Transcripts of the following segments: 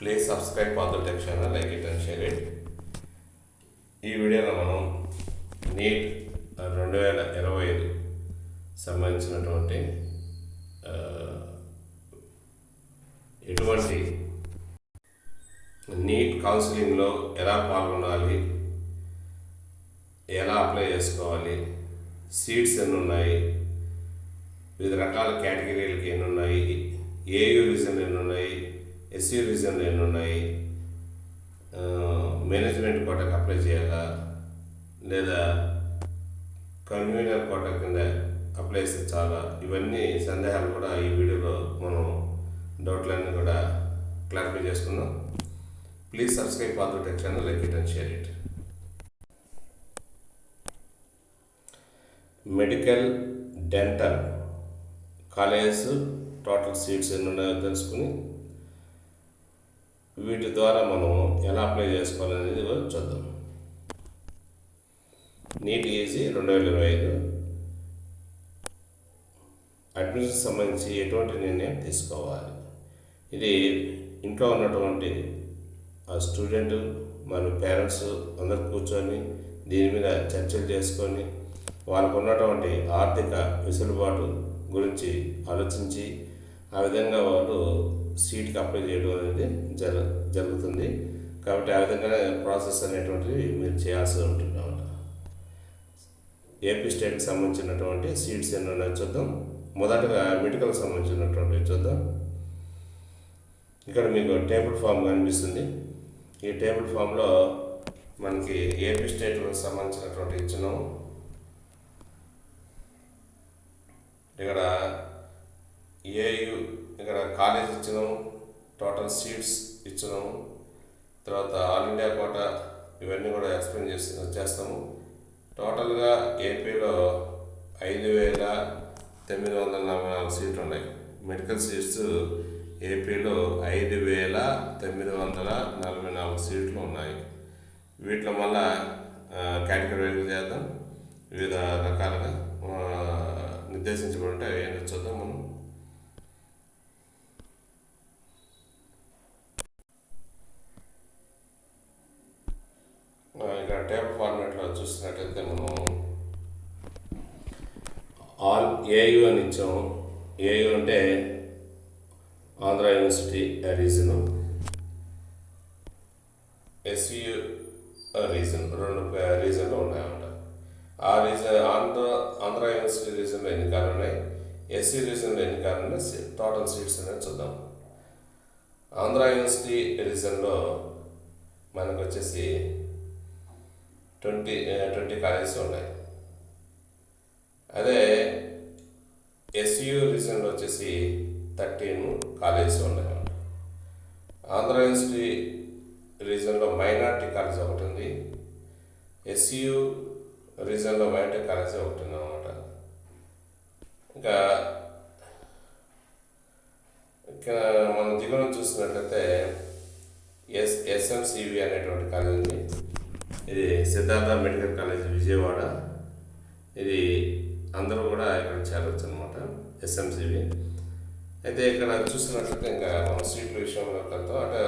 Please subscribe పాత tech channel, like it and share it. ఈ వీడియోలో మనం నీట్ 2025 సంబంధించినటువంటి ఎటువంటి నీట్ కౌన్సిలింగ్లో ఎలా పాల్గొనాలి, ఎలా అప్లై చేసుకోవాలి, సీట్స్ ఎన్ని ఉన్నాయి, వివిధ రకాల కేటగిరీలకి ఎన్ని ఉన్నాయి, ఏయూ రీజన్లు ఎన్ని ఉన్నాయి, ఎస్యూ రీజన్లు ఎన్ని ఉన్నాయి, మేనేజ్మెంట్ కోటాకి అప్లై చేయాలా లేదా కన్వీనర్ కోటా కింద అప్లై చేస్తే చాలా, ఇవన్నీ సందేహాలు కూడా ఈ వీడియోలో మనం డౌట్లన్నీ కూడా క్లారిఫై చేసుకుందాం. ప్లీజ్ సబ్స్క్రైబ్ పాత tech channel, like it and share it. Medical, dental colleges total seats ఎన్ని ఉన్నాయో తెలుసుకుని వీటి ద్వారా మనం ఎలా అప్లై చేసుకోవాలనేది చూద్దాం. నీట్ ఈజీ 2025 అడ్మిషన్ సంబంధించి ఎటువంటి నిర్ణయం తీసుకోవాలి, ఇది ఇంట్లో ఉన్నటువంటి ఆ స్టూడెంట్ మరియు పేరెంట్స్ అందరు కూర్చొని దీని మీద చర్చలు చేసుకొని వాళ్ళకు ఉన్నటువంటి ఆర్థిక వెసులుబాటు గురించి ఆలోచించి ఆ విధంగా వాళ్ళు సీట్కి అప్లై చేయడం అనేది జరుగుతుంది. కాబట్టి ఆ విధంగా ప్రాసెస్ అనేటువంటిది మీరు చేయాల్సి ఉంటుంది అన్నమాట. ఏపీ స్టేట్కి సంబంధించినటువంటి సీట్స్ ఎన్ని ఉన్నాయో చూద్దాం. మొదటగా మెడికల్కి సంబంధించినటువంటివి చూద్దాం. ఇక్కడ మీకు టేబుల్ ఫామ్ కనిపిస్తుంది. ఈ టేబుల్ ఫామ్లో మనకి ఏపీ స్టేట్కి సంబంధించినటువంటి ఇచ్చినాము. ఇక్కడ ఏయు ఇక్కడ కాలేజ్ ఇచ్చినాము, టోటల్ సీట్స్ ఇచ్చినాము, తర్వాత ఆల్ ఇండియా కోటా ఇవన్నీ కూడా ఎక్స్ప్లెయిన్ చేస్తాము. టోటల్గా ఏపీలో 5,944 సీట్లు ఉన్నాయి. మెడికల్ సీట్స్ ఏపీలో 5,944 సీట్లు ఉన్నాయి. వీటిలో మళ్ళా కేటగిరీ చేద్దాం. వివిధ రకాలుగా నిర్దేశించబడి ఉంటాయి. అవి చూద్దాం మనం. ఇక్కడ టేబుల్ ఫార్మాట్లో చూసినట్లయితే మనం ఆల్ ఏయు అని ఇచ్చాము. ఏయు అంటే Andhra university reason, SU reason, రెండు రీజన్లు ఉన్నాయన్నమాట. ఆ రీజన్ ఆంధ్ర యూనివర్సిటీ రీజన్లో ఎన్ని కార్లు ఉన్నాయి, ఎస్సీ రీజన్లో ఎన్ని కార్లు ఉన్నాయి, టోటల్ సీట్స్ అనేది చూద్దాం. ఆంధ్ర యూనివర్సిటీ రీజన్లో మనకు వచ్చేసి 20 కాలేజెస్ ఉన్నాయి. అదే ఎస్యు రీజన్లో వచ్చేసి 13 కాలేజెస్ ఉన్నాయి. ఆంధ్ర యూనివర్సిటీ రీజన్లో మైనార్టీ కాలేజ్ ఒకటి ఉంది, ఎస్యు రీజన్లో మైనార్టీ కాలేజ్ ఒకటి ఉంది అన్నమాట. ఇంకా ఇక్కడ మనం దిగువ చూసినట్లయితే ఎస్ఎంసివి అనేటువంటి కాలేజ్ ఉంది. ఇది సిద్ధార్థ మెడికల్ కాలేజ్ విజయవాడ. ఇది అందరూ కూడా ఇక్కడ చేరవచ్చు అనమాట, ఎస్ఎంసివి. అయితే ఇక్కడ చూసినట్లయితే ఇంకా మన సీట్ల విషయంలో వెళ్తాం. అంటే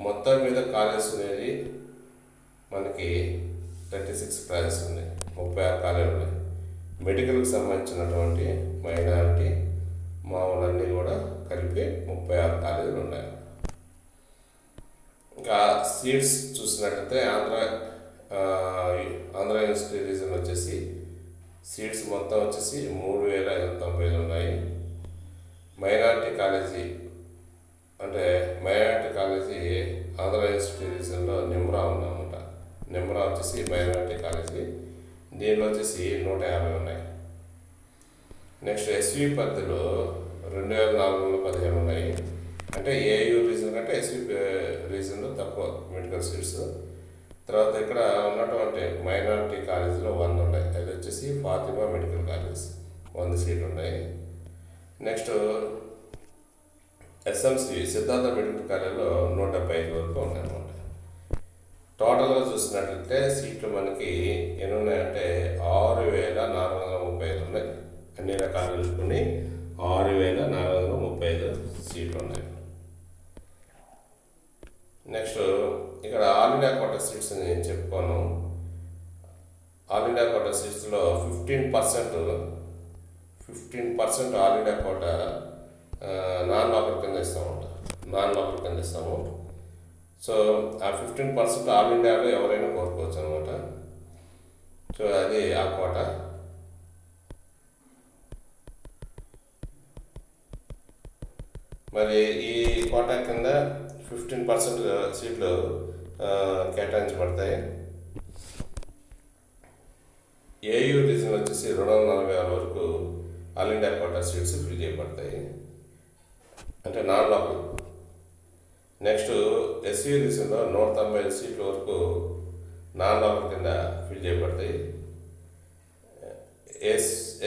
మొత్తం మీద కాలేజెస్ అనేది మనకి 36 కాలేజెస్ ఉన్నాయి, 36 కాలేజీలు ఉన్నాయి. మెడికల్కి సంబంధించినటువంటి మైనారిటీ మామూలన్నీ కూడా కలిపి 36 కాలేజీలు ఉన్నాయి. ఇంకా సీట్స్ చూసినట్లయితే ఆంధ్ర యూనివర్సిటీ రీజన్ వచ్చేసి సీట్స్ మొత్తం వచ్చేసి 3,095 ఉన్నాయి. మైనారిటీ కాలేజీ అంటే మైనారిటీ కాలేజీ ఆంధ్ర యూనివర్సిటీ రీజన్లో నిమ్రా ఉందన్నమాట. నిమ్రా వచ్చేసి మైనారిటీ కాలేజీ, దీనిలో వచ్చేసి 150 ఉన్నాయి. నెక్స్ట్ ఎస్వి పరిధిలో 2,415 ఉన్నాయి. అంటే ఏయూ రీజన్ కంటే ఎస్వి రీజన్లో తక్కువ మెడికల్ సీట్స్. తర్వాత ఇక్కడ ఉన్నటువంటి మైనారిటీ కాలేజీలో 100 ఉన్నాయి. అది వచ్చేసి ఫాతిమా మెడికల్ కాలేజ్ 100 సీట్లు ఉన్నాయి. నెక్స్ట్ ఎస్ఎంసి సిద్ధార్థ మెడికల్ కాలేజీలో 175 వరకు ఉన్నాయన్నమాట. టోటల్గా చూసినట్లయితే సీట్లు మనకి ఎన్ని ఉన్నాయంటే 6,435 ఉన్నాయి. అన్ని రకాలు కలుపుకొని 6,435 సీట్లు ఉన్నాయి. నెక్స్ట్ ఇక్కడ ఆల్ ఇండియా కోటా సీట్స్ నేను చెప్పుకోను. ఆల్ ఇండియా కోటా సీట్స్లో 15% all India quota non local కింద ఇస్తాము. సో ఆ 15% ఆల్ ఇండియాలో ఎవరైనా కోరుకోవచ్చు అనమాట. సో అది ఆ కోట. మరి ఈ కోటా కింద 15% సీట్లు కేటాయించబడతాయి. ఏయూ రీజన్ వచ్చేసి 246 వరకు all India quota seats fill చేయబడతాయి, అంటే నాన్ లోకల్. నెక్స్ట్ ఎస్సీ రీజన్లో 195 సీట్ల వరకు నాన్ లోకల్ కింద ఫిల్ చేయబడతాయి.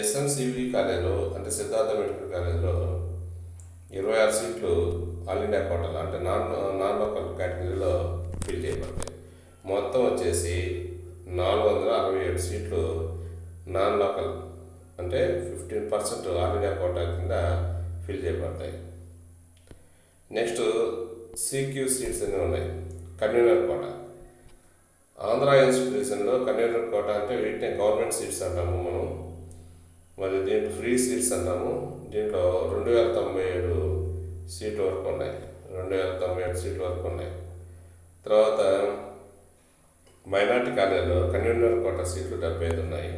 ఎస్ఎంసివి కాలేజీలో, అంటే సిద్ధార్థ మెడికల్ కాలేజీలో 26 సీట్లు ఆల్ ఇండియా కోటాలో, అంటే నాన్ లోకల్ కేటగిరీలో ఫిల్ చేయబడతాయి. మొత్తం వచ్చేసి 467 సీట్లు నాన్ లోకల్, అంటే 15% ఆల్ ఇండియా కోటా కింద ఫిల్ చేయబడతాయి. నెక్స్ట్ సిక్యూ సీట్స్ అనేవి ఉన్నాయి. కన్వీనర్ కోటా, ఆంధ్ర ఇన్స్టిట్యూషన్లో కన్వీనర్ కోటా అంటే వీటిని గవర్నమెంట్ సీట్స్ అంటాము మనం. మరి దీంట్లో ఫ్రీ సీట్స్ అంటాము. దీంట్లో 2097 సీట్ల వరకు ఉన్నాయి. 2097 సీట్ల వరకు ఉన్నాయి. తర్వాత మైనార్టీ కాలేజీలో కన్వీనర్ కోటా సీట్లు 75 ఉన్నాయి.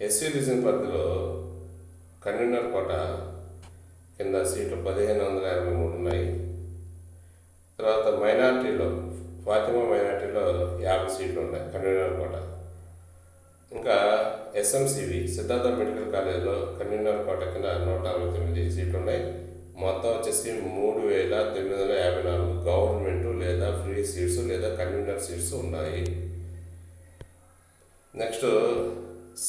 ఎస్సీ రీజన్ పరిధిలో కన్వీనర్ కోటా కింద సీట్లు 1553 ఉన్నాయి. తర్వాత మైనార్టీలో ఫాతిమా మైనార్టీలో 50 సీట్లు ఉన్నాయి కన్వీనర్ కోటా. ఇంకా ఎస్ఎంసివి సిద్ధార్థ మెడికల్ కాలేజీలో కన్వీనర్ కోటా కింద 149 సీట్లు ఉన్నాయి. మొత్తం వచ్చేసి 3954 గవర్నమెంట్ లేదా ఫ్రీ సీట్స్ లేదా కన్వీనర్ సీట్స్ ఉన్నాయి. నెక్స్ట్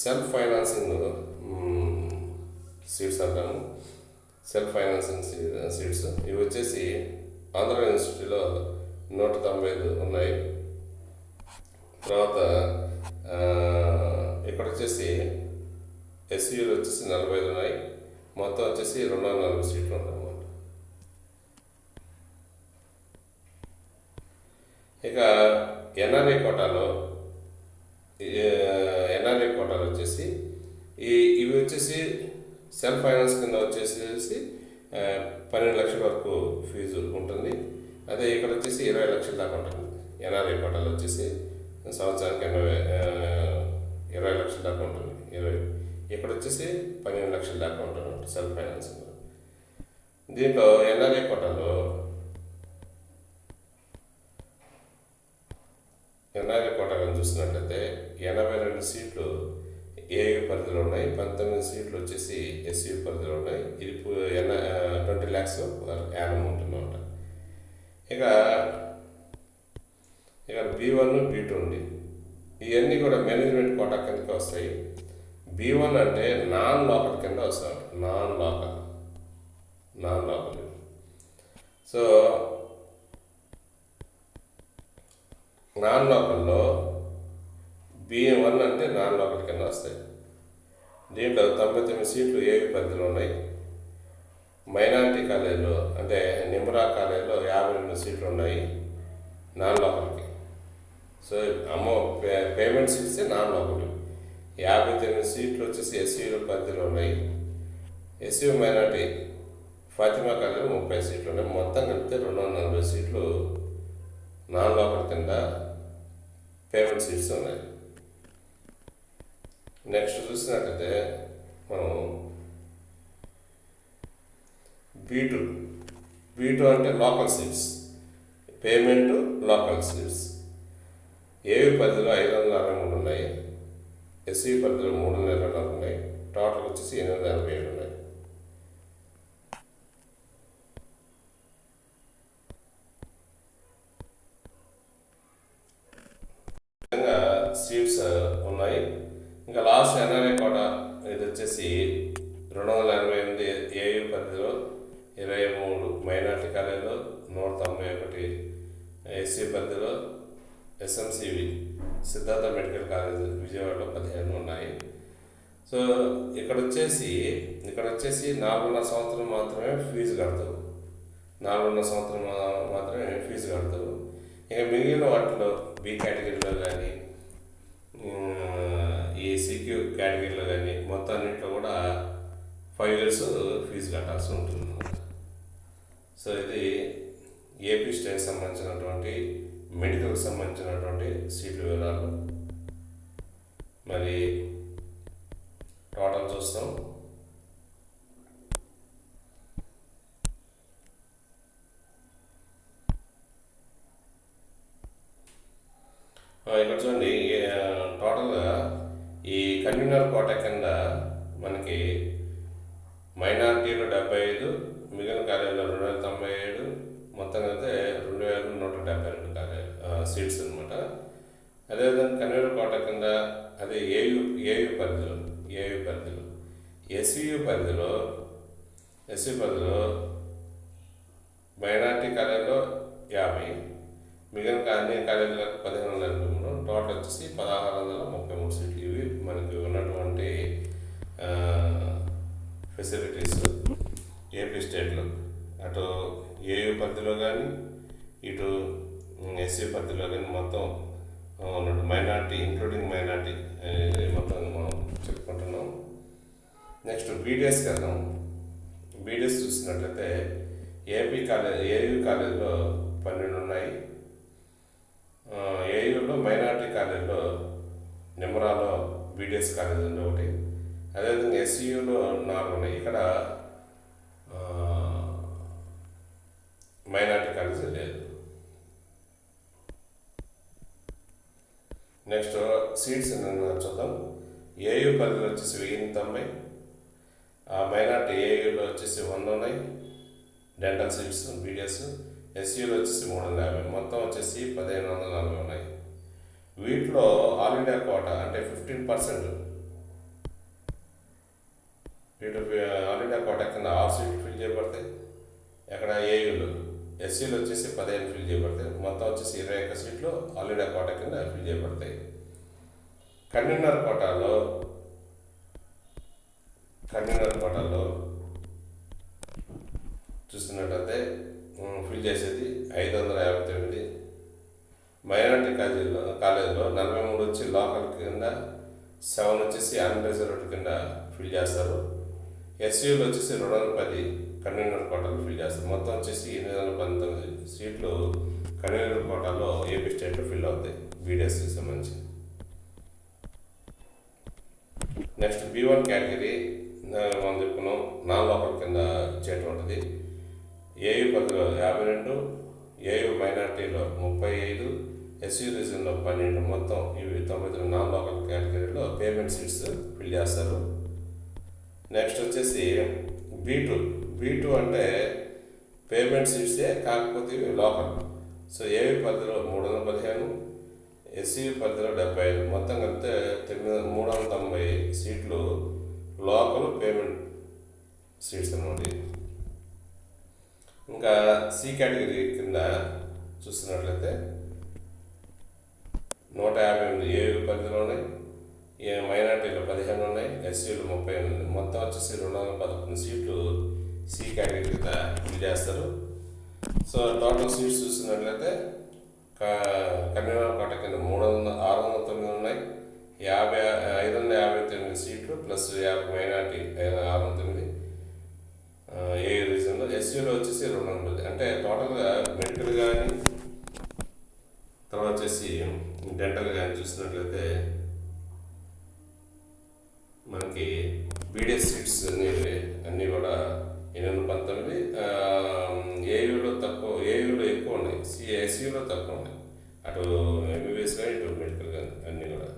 సెల్ఫ్ ఫైనాన్సింగ్ సీట్స్ అంటాము. సెల్ఫ్ ఫైనాన్సింగ్ సీట్స్ ఇవి వచ్చేసి ఆంధ్ర యూనివర్సిటీలో 195 ఉన్నాయి. తర్వాత ఇక్కడ వచ్చేసి ఎస్యూలో వచ్చేసి 45 ఉన్నాయి. మొత్తం వచ్చేసి 204 సీట్లు ఉన్నాయి అన్నమాట. ఇక ఎన్ఆర్ఐ కోటాలో వచ్చేసి ఇవి వచ్చేసి సెల్ఫ్ ఫైనాన్స్ కింద వచ్చేసి 12 లక్షల వరకు ఫీజు ఉంటుంది. అదే ఇక్కడ వచ్చేసి 20 లక్షల దాకా ఉంటుంది. ఎన్ఆర్ఐ కోటాలో వచ్చేసి సంవత్సరానికి 20 లక్షల దాకా ఉంటుంది. ఇక్కడ వచ్చేసి 12 లక్షల దాకా ఉంటుంది సెల్ఫ్ ఫైనాన్సింగ్. దీంట్లో ఎన్ఆర్ఐ కోటాలో చూసినట్లయితే 82 సీట్లు ఏయూ పరిధిలో ఉన్నాయి. 19 సీట్లు వచ్చేసి ఎస్యూ పరిధిలో ఉన్నాయి. ఇది 20 lakhs యానం ఉంటుందన్నమాట. ఇక B1 B2 ఉంది. ఇవన్నీ కూడా మేనేజ్మెంట్ కోటా కిందకి వస్తాయి. B1 అంటే నాన్ లోకల్ కింద వస్తాయి. Non local. సో నాన్ లోకల్లో B1 అంటే నాన్ లోకల్ కింద వస్తాయి. దీంట్లో 99 సీట్లు ఏవి పరిధిలో ఉన్నాయి. మైనారిటీ కాలేజీలో అంటే నిమ్రా కాలేజీలో 52 సీట్లు ఉన్నాయి నాన్ లోకల్కి. So payment seats non local. 59 సీట్లు వచ్చేసి ఎస్సీ పరిధిలో ఉన్నాయి. ఎస్సీ మైనారిటీ ఫాతిమా కాలేజీలో 30 సీట్లు ఉన్నాయి. మొత్తం కలిపితే 240 సీట్లు నాన్ లోకల్ కింద పేమెంట్ సీట్స్ ఉన్నాయి. నెక్స్ట్ చూసినట్లయితే మనం B2 అంటే local seats, payment local seats. ఏవి పరిధిలో 563 ఉన్నాయి. ఎస్సీ పరిధిలో 324 ఉన్నాయి. టోటల్ వచ్చేసి 847 ఉన్నాయి. సీట్స్ ఉన్నాయి. ఇంకా లాస్ట్ ఎన్ఆర్ఐ కోటా ఇది వచ్చేసి 288 ఏయూ పరిధిలో, 23 మైనార్టీ కాలేజీలో, 191 ఎస్సీ పరిధిలో, ఎస్ఎంసివి సిద్ధార్థ మెడికల్ కాలేజ్ విజయవాడలో 15 ఉన్నాయి. సో ఇక్కడ వచ్చేసి 4.5 సంవత్సరం మాత్రమే ఫీజు కడతావు. 4.5 సంవత్సరం మాత్రమే ఫీజు కడతారు. ఇక మిగిలిన వాటిలో బి కేటగిరీలో కానీ ఈ సిక్యూ కేటగిరీలో కానీ మొత్తం అన్నింటిలో కూడా 5 years ఫీజు కట్టాల్సి ఉంటుంది. సో ఇది ఏపీ స్టేట్ సంబంధించినటువంటి మెడికల్కి సంబంధించినటువంటి సీట్ల వివరాలు. మరి టోటల్ చూస్తాం. ఇక్కడ చూడండి, టోటల్గా ఈ కన్వీనర్ కోట కింద మనకి మైనార్టీలు 75, మిగిలిన కాలేజీలో 297, మొత్తం అయితే 2172 సీట్స్ అనమాట. అదేవిధంగా కన్వీనర్ కోట కింద అదే ఏయు పరిధిలో ఎస్యు పరిధిలో మైనార్టీ కాలేజీలో 50, మిగిలిన అన్ని కాలేజీలకు 1523, టోటల్ వచ్చేసి 1633 సీట్లు. ఇవి మనకి ఉన్నటువంటి ఫెసిలిటీస్ ఏపీ స్టేట్లో. అటు ఏయు పరిధిలో కానీ ఇటు ఎస్సీ పరిధిలో కానీ మొత్తం ఉన్నట్టు మైనార్టీ ఇంక్లూడింగ్ మైనార్టీ మొత్తం మనం చెప్పుకుంటున్నాం. నెక్స్ట్ బీడిఎస్కి వెళ్దాం. బీడిఎస్ చూసినట్లయితే ఏయు కాలేజీలో 12 ఉన్నాయి. ఏయూలో మైనార్టీ కాలేజీలో నిమ్రాలో బీడిఎస్ కాలేజ్ ఉంది ఒకటి. అదేవిధంగా ఎస్యూలో 4 ఉన్నాయి. ఇక్కడ మైనార్టీ కాలేజ్ లేదు. నెక్స్ట్ సీట్స్ చూద్దాం. ఏయూ పరిధిలో వచ్చేసి 1090, మైనార్టీ ఏయూలో వచ్చేసి 100 ఉన్నాయి డెంటల్ సీట్స్ బీడిఎస్. ఎస్యూలో వచ్చేసి 350, మొత్తం వచ్చేసి 1540 ఉన్నాయి. వీటిలో ఆల్ ఇండియా కోట అంటే 15%. వీటి ఆల్ ఇండియా కోట కింద 6 సీట్లు ఫిల్ చేయబడతాయి. ఎక్కడ ఏయూలో. ఎస్సీలో వచ్చేసి 15 ఫిల్ చేయబడతాయి. మొత్తం వచ్చేసి 21 సీట్లు ఆల్ ఇండియా కోట కింద ఫిల్ చేయబడతాయి. కన్వీనర్ కోటాలో చూస్తున్నట్టయితే ఫిల్ చేసేది 559. మైనార్టీ కాలేజీలో 43 వచ్చి లోకల్ కింద, 7 వచ్చేసి అన్రిజర్వ్డ్ కింద ఫిల్ చేస్తారు. ఎస్యూలో వచ్చేసి 210 కన్వీనర్ కోటాలో ఫిల్ చేస్తారు. మొత్తం వచ్చేసి 819 సీట్లు కన్వీనర్ కోటాలో ఏపీ స్టేట్లో ఫిల్ అవుతాయి బీడిఎస్కి సంబంధించి. నెక్స్ట్ B1 కేటగిరీ మనం చెప్పుకున్నాం, నాన్ లోకల్ కింద ఇచ్చేటువంటిది. ఏయు పరిధిలో 52, ఏయు మైనార్టీలో 35, ఎస్యూ రీజన్లో 12, మొత్తం ఇవి 99 నాన్ లోకల్ కేటగిరీలో పేమెంట్ సీట్స్ ఫిల్ చేస్తారు. నెక్స్ట్ వచ్చేసి B2 అంటే పేమెంట్ సీట్సే కాకపోతే ఇవి లోకల్. సో ఏయు పరిధిలో 315, ఎస్యూ పరిధిలో 75, మొత్తం కలిపితే 390 సీట్లు లోకల్ పేమెంట్ సీట్స్ అన్నమాట. ఇంకా సి కేటగిరీ కింద చూస్తున్నట్లయితే 158 ఏయు పరిధిలో ఉన్నాయి. మైనార్టీలో 15 ఉన్నాయి, ఎస్సీలు 30 ఉన్నాయి. మొత్తం వచ్చేసి 211 సీట్లు సి కేటగిరీ కింద ఫిల్ చేస్తారు. సో టోటల్ సీట్స్ చూస్తున్నట్లయితే కన్వీనర్ కోట కింద 609 ఉన్నాయి. 559 సీట్లు ప్లస్ 50 మైనార్టీ 609. ఏ రీజన్లో ఎస్యూలో వచ్చేసి 200. అంటే టోటల్గా మెడికల్ కానీ తర్వాత వచ్చేసి డెంటల్ కానీ చూసినట్లయితే మనకి బీడిఎస్ సీట్స్ అన్నీ కూడా 819. ఏయూలో తక్కువ, ఏయూలో ఎక్కువ ఉన్నాయి, ఎస్యూలో తక్కువ ఉన్నాయి. అటు ఎంబీబీఎస్ కానీ ఇటు మెడికల్ కానీ అన్నీ కూడా.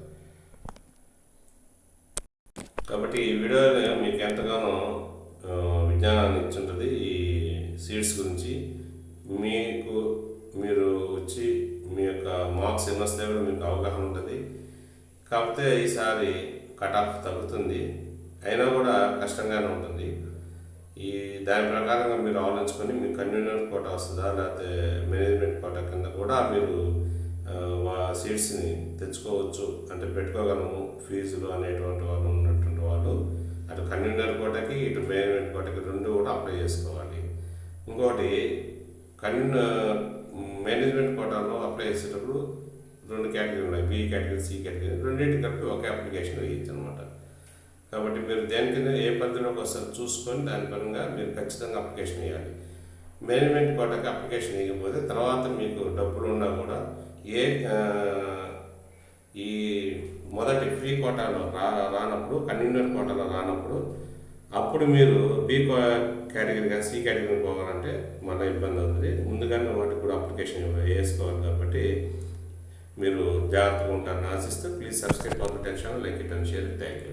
కాబట్టి ఈ వీడియో మీకు ఎంతగానో విజ్ఞానాన్ని ఇచ్చుంటుంది ఈ సీట్స్ గురించి. మీరు వచ్చి మీ యొక్క మార్క్స్ ఎన్ని వస్తే కూడా మీకు అవగాహన ఉంటుంది. కాకపోతే ఈసారి కట్ ఆఫ్ తగ్గుతుంది, అయినా కూడా కష్టంగానే ఉంటుంది. దాని ప్రకారంగా మీరు ఆలోచించుకొని మీకు కన్వీనర్ కోట వస్తుందా లేకపోతే మేనేజ్మెంట్ కోట కింద కూడా మీరు సీట్స్ని తెచ్చుకోవచ్చు, అంటే పెట్టుకోగలము ఫీజులు అనేటువంటి వాళ్ళు ఉన్నటువంటి వాళ్ళు అటు కన్వీనర్ కోటకి ఇటు మేనేజ్మెంట్ కోటకి 2 కూడా అప్లై చేసుకోవాలి. ఇంకో ఇంకోటి మేనేజ్మెంట్ కోటాలో అప్లై చేసేటప్పుడు 2 కేటగిరీలు ఉన్నాయి, బి కేటగిరీ, సి కేటగిరీ. రెండింటికి కలిపి ఒకే అప్లికేషన్ వేయచ్చు అనమాట. కాబట్టి మీరు దేనికైనా ఏ పద్ధతిలోకి వస్తారు చూసుకొని దాని పరంగా మీరు ఖచ్చితంగా అప్లికేషన్ వేయాలి. మేనేజ్మెంట్ కోటాకి అప్లికేషన్ వేయకపోతే తర్వాత మీకు డబ్బులు ఉన్నా కూడా ఈ మొదటి ఫ్రీ కోటాలో రానప్పుడు, కన్వీనర్ కోటాలో రానప్పుడు, అప్పుడు మీరు బి కేటగిరీ కానీ సి కేటగిరీ పోవాలంటే మళ్ళీ ఇబ్బంది అవుతుంది. ముందుగానే వాటికి కూడా అప్లికేషన్ వేసుకోవాలి. కాబట్టి మీరు జాగ్రత్తగా ఉంటారని ఆశిస్తూ please subscribe our channel, like it and share. Thank you.